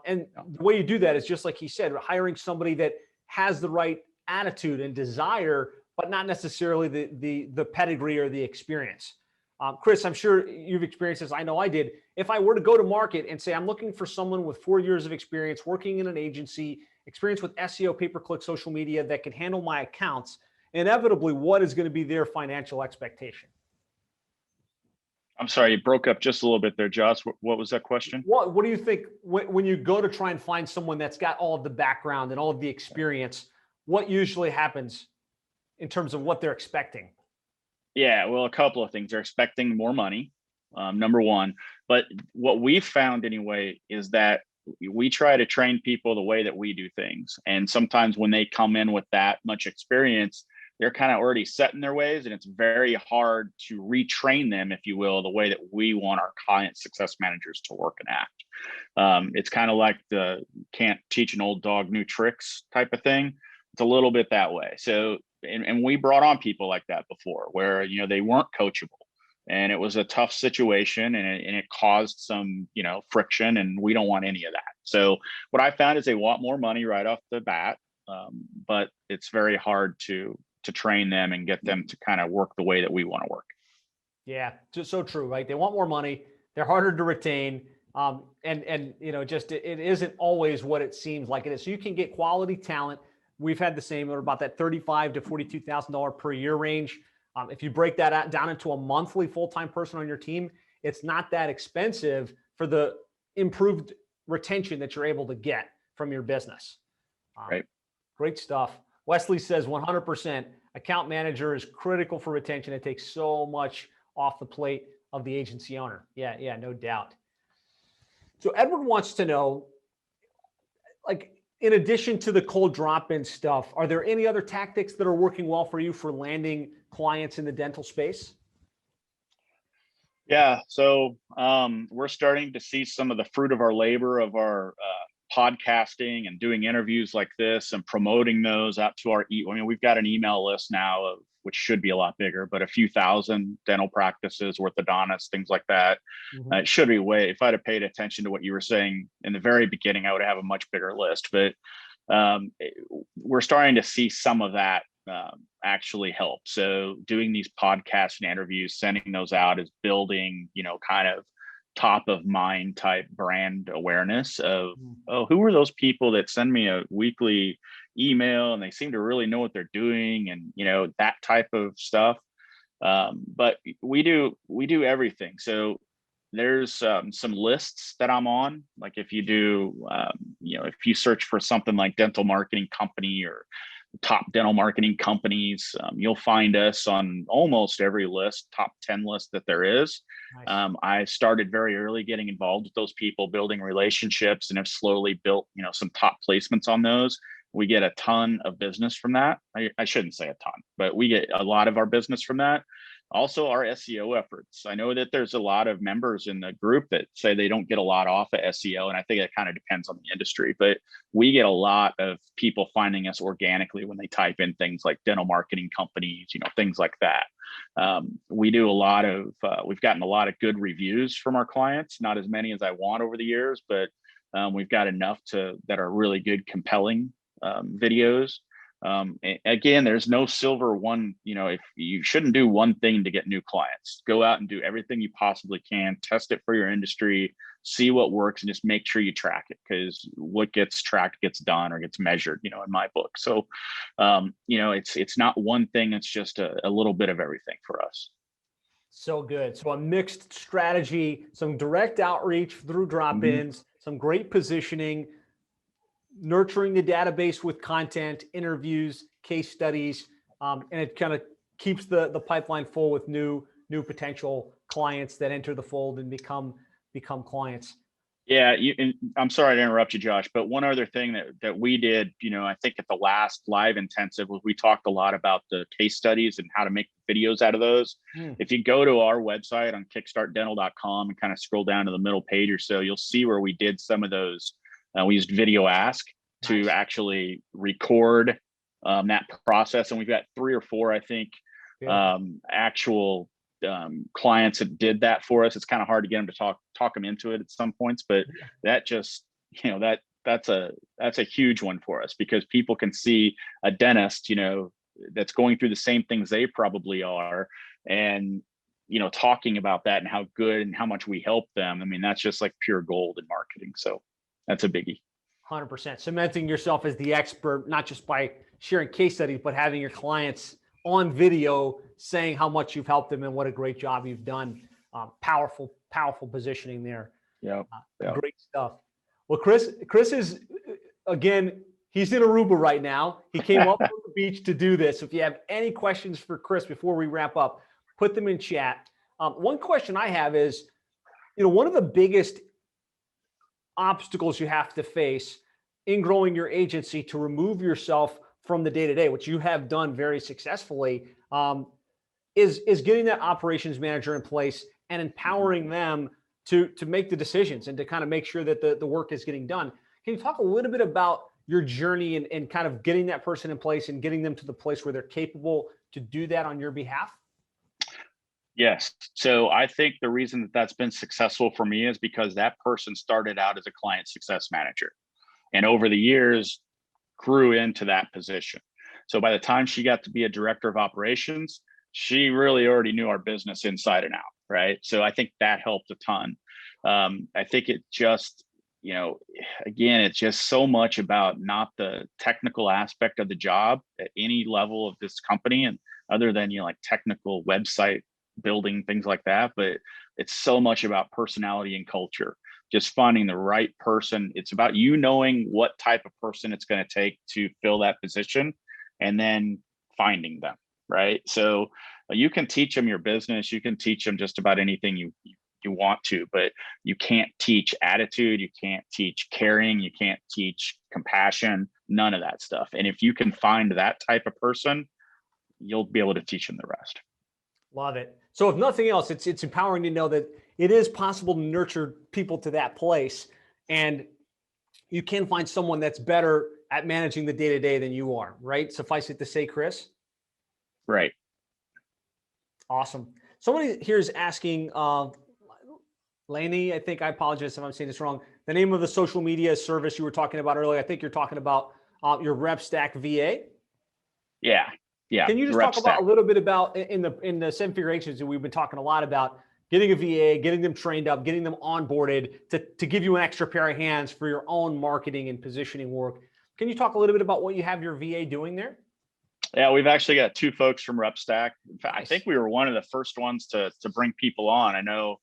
And the way you do that is just like he said, hiring somebody that has the right attitude and desire, but not necessarily the pedigree or the experience. Chris, I'm sure you've experienced this. I know I did. If I were to go to market and say, I'm looking for someone with 4 years of experience working in an agency, experience with SEO, pay-per-click, social media that can handle my accounts, inevitably, what is going to be their financial expectation? I'm sorry, you broke up just a little bit there, Josh. What was that question? What do you think when you go to try and find someone that's got all of the background and all of the experience, what usually happens in terms of what they're expecting? Yeah, well, a couple of things. They're expecting more money, number one. But what we've found anyway is that we try to train people the way that we do things. And sometimes when they come in with that much experience, they're kind of already set in their ways, and it's very hard to retrain them, if you will, the way that we want our client success managers to work and act. It's kind of like the can't teach an old dog new tricks type of thing. It's a little bit that way. So, and we brought on people like that before, where they weren't coachable, and it was a tough situation, and it caused some friction, and we don't want any of that. So what I found is they want more money right off the bat, but it's very hard to train them and get them to kind of work the way that we want to work. Yeah, just so true, right? They want more money. They're harder to retain. And just it isn't always what it seems like it is. So you can get quality talent. We've had the same, or about that $35,000 to $42,000 per year range. If you break that down into a monthly full-time person on your team, it's not that expensive for the improved retention that you're able to get from your business. Right. Great stuff. Wesley says 100% account manager is critical for retention. It takes so much off the plate of the agency owner. Yeah, no doubt. So Edward wants to know, in addition to the cold drop-in stuff, are there any other tactics that are working well for you for landing clients in the dental space? Yeah, so we're starting to see some of the fruit of our labor of our podcasting and doing interviews like this and promoting those out to we've got an email list now which should be a lot bigger, but a few thousand dental practices, orthodontists, things like that. Mm-hmm. It should be if I'd have paid attention to what you were saying in the very beginning, I would have a much bigger list. But we're starting to see some of that actually help. So doing these podcasts and interviews, sending those out is building, kind of top of mind type brand awareness of, oh, who are those people that send me a weekly email and they seem to really know what they're doing, and that type of stuff. But we do everything. So there's some lists that I'm on. Like if you do, if you search for something like dental marketing company or top dental marketing companies, you'll find us on almost every list, top 10 list that there is. Nice. I started very early getting involved with those people, building relationships, and have slowly built, some top placements on those. We get a ton of business from that. I shouldn't say a ton, but we get a lot of our business from that. Also, our SEO efforts. I know that there's a lot of members in the group that say they don't get a lot off of SEO, and I think it kind of depends on the industry, but we get a lot of people finding us organically when they type in things like dental marketing companies, things like that. We do a lot of, we've gotten a lot of good reviews from our clients, not as many as I want over the years, but we've got enough that are really good, compelling videos. Again, there's no silver one, if you shouldn't do one thing to get new clients. Go out and do everything you possibly can, test it for your industry, see what works, and just make sure you track it, because what gets tracked gets done or gets measured, in my book. So, it's not one thing, it's just a little bit of everything for us. So good. So a mixed strategy, some direct outreach through drop-ins, some great positioning, nurturing the database with content, interviews, case studies, and it kind of keeps the pipeline full with new potential clients that enter the fold and become clients. Yeah, and I'm sorry to interrupt you, Josh, but one other thing that we did, I think at the last live intensive, was we talked a lot about the case studies and how to make videos out of those. If you go to our website on kickstartdental.com and kind of scroll down to the middle page or so, you'll see where we did some of those. We used Video Ask to actually record that process. And we've got 3 or 4, I think, actual clients that did that for us. It's kind of hard to get them to talk them into it at some points, but that just, that's a huge one for us, because people can see a dentist, that's going through the same things they probably are. And, talking about that and how good and how much we help them. I mean, that's just like pure gold in marketing. So that's a biggie. 100%. Cementing yourself as the expert, not just by sharing case studies, but having your clients on video saying how much you've helped them and what a great job you've done. Powerful positioning there. Yeah. Great stuff. Well, Chris is, again, he's in Aruba right now. He came up from the beach to do this. If you have any questions for Chris before we wrap up, put them in chat. One question I have is, one of the biggest obstacles you have to face in growing your agency to remove yourself from the day-to-day, which you have done very successfully, is getting that operations manager in place and empowering them to make the decisions and to kind of make sure that the work is getting done. Can you talk a little bit about your journey and kind of getting that person in place and getting them to the place where they're capable to do that on your behalf? Yes. So I think the reason that that's been successful for me is because that person started out as a client success manager, and over the years grew into that position. So by the time she got to be a director of operations, she really already knew our business inside and out, right? So I think that helped a ton. I think it just, again, it's just so much about not the technical aspect of the job at any level of this company, and other than, like technical website building, things like that, but it's so much about personality and culture, just finding the right person. It's about knowing what type of person it's going to take to fill that position, and then finding them, right? So you can teach them your business, you can teach them just about anything you want to, but you can't teach attitude, you can't teach caring, you can't teach compassion, none of that stuff. And if you can find that type of person, you'll be able to teach them the rest. Love it. So if nothing else, it's empowering to know that it is possible to nurture people to that place, and you can find someone that's better at managing the day-to-day than you are, right? Suffice it to say, Chris? Right. Awesome. Somebody here is asking, Laney, I think, I apologize if I'm saying this wrong, the name of the social media service you were talking about earlier. I think you're talking about your RepStack VA. Yeah. Can you just talk about a little bit about in the seven-figure agency, we've been talking a lot about getting a VA, getting them trained up, getting them onboarded to give you an extra pair of hands for your own marketing and positioning work. Can you talk a little bit about what you have your VA doing there? Yeah, we've actually got 2 folks from RepStack. In fact, I think we were one of the first ones to bring people on. I know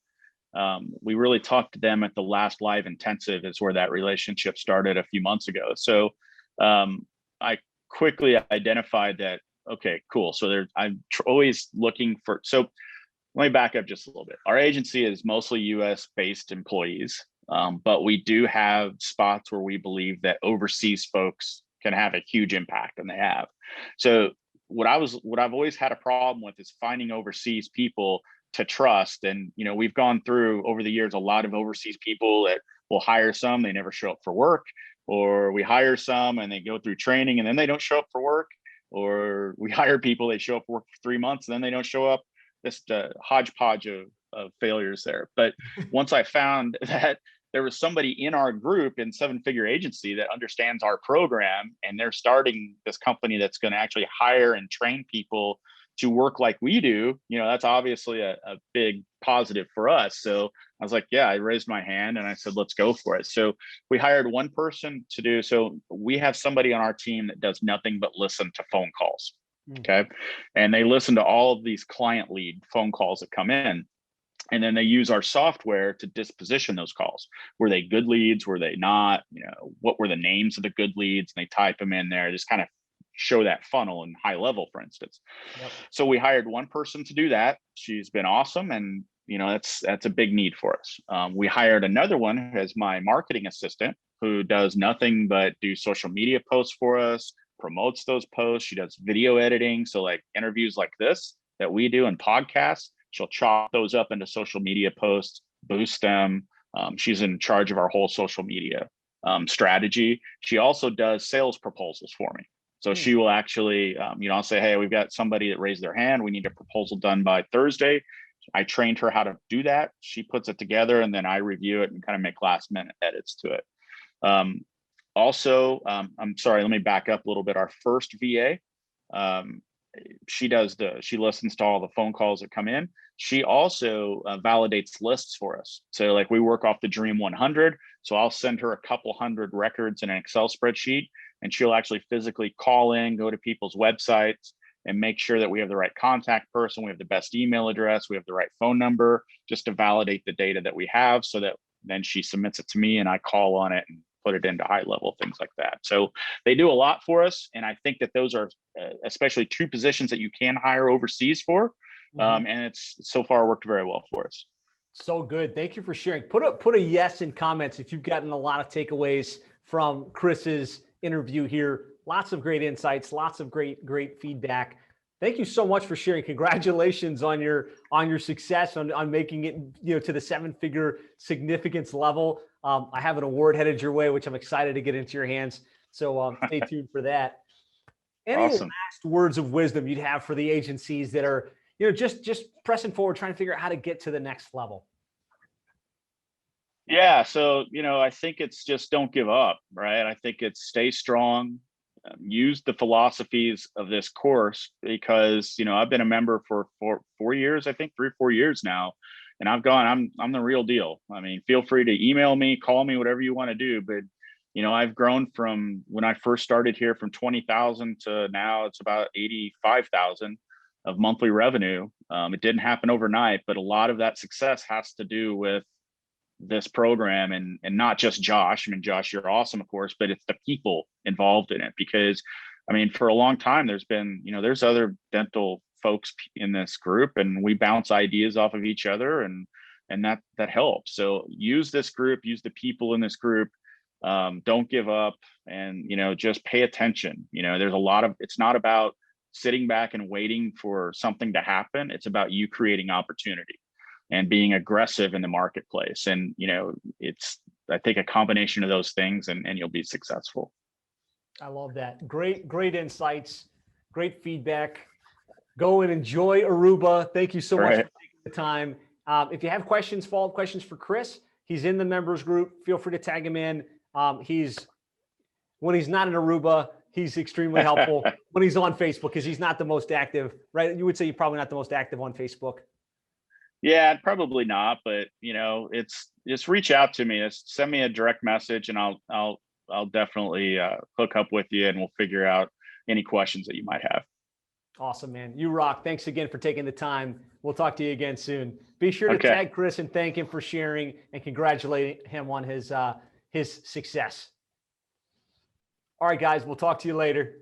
we really talked to them at the last live intensive is where that relationship started a few months ago. So I quickly identified that, okay, cool. So I'm always looking for, so let me back up just a little bit. Our agency is mostly US based employees, but we do have spots where we believe that overseas folks can have a huge impact, and they have. So what I've always had a problem with is finding overseas people to trust. And, we've gone through over the years, a lot of overseas people that will hire some, they never show up for work, or we hire some and they go through training and then they don't show up for work, or we hire people, they show up for work for 3 months and then they don't show up. Just a hodgepodge of failures there. But once I found that there was somebody in our group in 7-figure agency that understands our program, and they're starting this company that's going to actually hire and train people to work like we do, that's obviously a big positive for us. So I was like, yeah, I raised my hand and I said, let's go for it. So we hired one person to do, so we have somebody on our team that does nothing but listen to phone calls. Okay. And they listen to all of these client lead phone calls that come in. And then they use our software to disposition those calls. Were they good leads? Were they not? What were the names of the good leads? And they type them in there, just kind of show that funnel in high level, for instance. Yep. So we hired one person to do that. She's been awesome. And that's a big need for us. We hired another one as my marketing assistant, who does nothing but do social media posts for us, promotes those posts. She does video editing. So like interviews like this that we do and podcasts, she'll chop those up into social media posts, boost them. She's in charge of our whole social media strategy. She also does sales proposals for me. So she will actually, I'll say, hey, we've got somebody that raised their hand. We need a proposal done by Thursday. I trained her how to do that. She puts it together and then I review it and kind of make last minute edits to it. I'm sorry, let me back up a little bit. Our first VA, she listens to all the phone calls that come in. She also validates lists for us. So like we work off the Dream 100. So I'll send her a couple hundred records in an Excel spreadsheet, and she'll actually physically call in, go to people's websites and make sure that we have the right contact person, we have the best email address, we have the right phone number, just to validate the data that we have, so that then she submits it to me and I call on it and put it into high level, things like that. So they do a lot for us. And I think that those are especially 2 positions that you can hire overseas for. And it's so far worked very well for us. So good. Thank you for sharing. Put a yes in comments if you've gotten a lot of takeaways from Chris's interview here. Lots of great insights, lots of great feedback. Thank you so much for sharing. Congratulations on your success on making it to the 7-figure significance level. I have an award headed your way, which I'm excited to get into your hands. So stay tuned for that. Any awesome. last words of wisdom you'd have for the agencies that are just pressing forward, trying to figure out how to get to the next level? Yeah. So, I think it's just don't give up, right? I think it's stay strong, use the philosophies of this course, because, I've been a member for 4 years, I think 3 or 4 years now. And I'm the real deal. I mean, feel free to email me, call me, whatever you want to do. But, I've grown from when I first started here from 20,000 to now it's about 85,000 of monthly revenue. It didn't happen overnight, but a lot of that success has to do with this program and not just Josh. I mean, Josh, you're awesome, of course, but it's the people involved in it. Because I mean, for a long time, there's been, there's other dental folks in this group, and we bounce ideas off of each other, and that helps. So use this group, use the people in this group. Don't give up, and just pay attention. There's a lot of, it's not about sitting back and waiting for something to happen. It's about you creating opportunity and being aggressive in the marketplace. And, it's, I think, a combination of those things, and you'll be successful. I love that. Great insights, great feedback. Go and enjoy Aruba. Thank you so much for taking the time. If you have questions, follow-up questions for Chris, he's in the members group. Feel free to tag him in. When he's not in Aruba, he's extremely helpful. When he's on Facebook, because he's not the most active, right? You would say you're probably not the most active on Facebook. Yeah, probably not, but it's just reach out to me. Just send me a direct message, and I'll definitely hook up with you, and we'll figure out any questions that you might have. Awesome, man. You rock. Thanks again for taking the time. We'll talk to you again soon. Be sure to Okay. tag Chris and thank him for sharing and congratulate him on his success. All right, guys, we'll talk to you later.